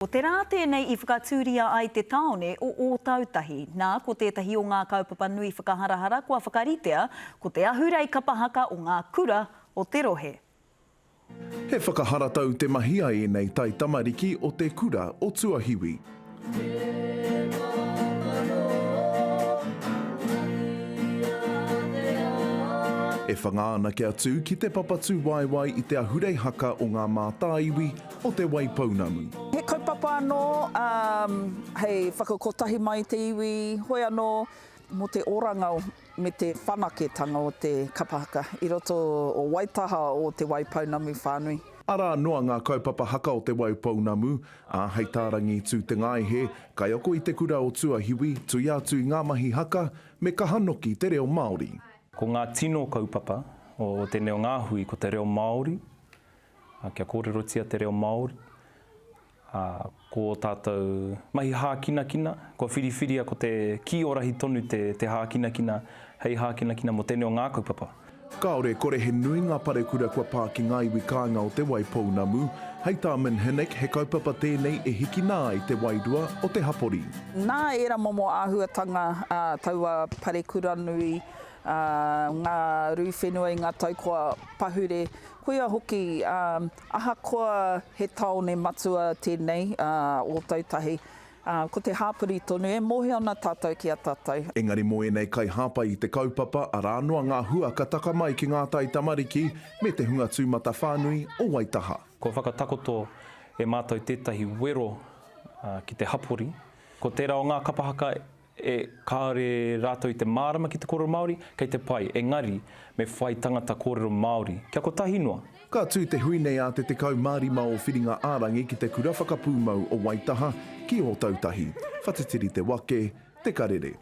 O te rā tēnei I whakatūria ai te taone o tautahi, nā ko tētahi o ngā kaupapa nui whakaharahara kua whakaritea ko te ahurei kapahaka o ngā kura o te rohe. He whakaharatau te mahia e nei tai tamariki o te kura o Tuahiwi. E whangaana kia tū ki te papatū waiwai I te ahurei haka o ngā mātāiwi o te Waipounamu. He kaupapa anō, hei whakakotahi mai te iwi, hoi anō mo te orangau me te whanaketanga o te kapahaka, I roto o Waitaha o te Waipounamu whānui. Ara noa ngā kaupapa haka o te Waipounamu, a hei tārangi tū te ngaihe, kai oko I te kura o Tuahiwi, tui atu I ngā mahi haka, me ka hanoki te reo Māori. Ko ngā tino kaupapa o te neo ngāhui ko te reo Māori, kia kōrerotia te reo Māori, ko tātou mahi hākinakina, ko whiriwhiria ko te kiorahi tonu te hākinakina, hei hākinakina mo te neo ngā kaupapa. Kāore, kore he nui ngā parekura kua pā ki ngā iwi kāinga o te Waipounamu, hei tā Minhinnick he kaupapa tēnei e hiki nā I te wairua o te hapori. Nā era momo āhuatanga taua parekura nui, ngā ruwhenua I ngā taukoa pahure, koia hoki ahakoa he taone matua tēnei o tautahi. Ko te hāpuri tonu e mohe ana tātou ki a tātou. Engari mo enei kai hāpai I te kaupapa a rānoa ngā hua ka taka mai ki ngā tai tamariki me te hunga tūmata whānui o Waitaha. Ko whakatakoto e mātou tētahi wero ki te hapori. Ko tērā o ngā kapahaka e kāore rātou I te mārama ki te kōrero Māori, kei te pai, engari, me whai tangata kōrero Māori. Kia ko tahi noa. Ka tū te hui nei a te tekau mārima o whiringa ārangi ki te kura whakapūmau o Waitaha ki o tautahi. Whatitiri te wake, te karere.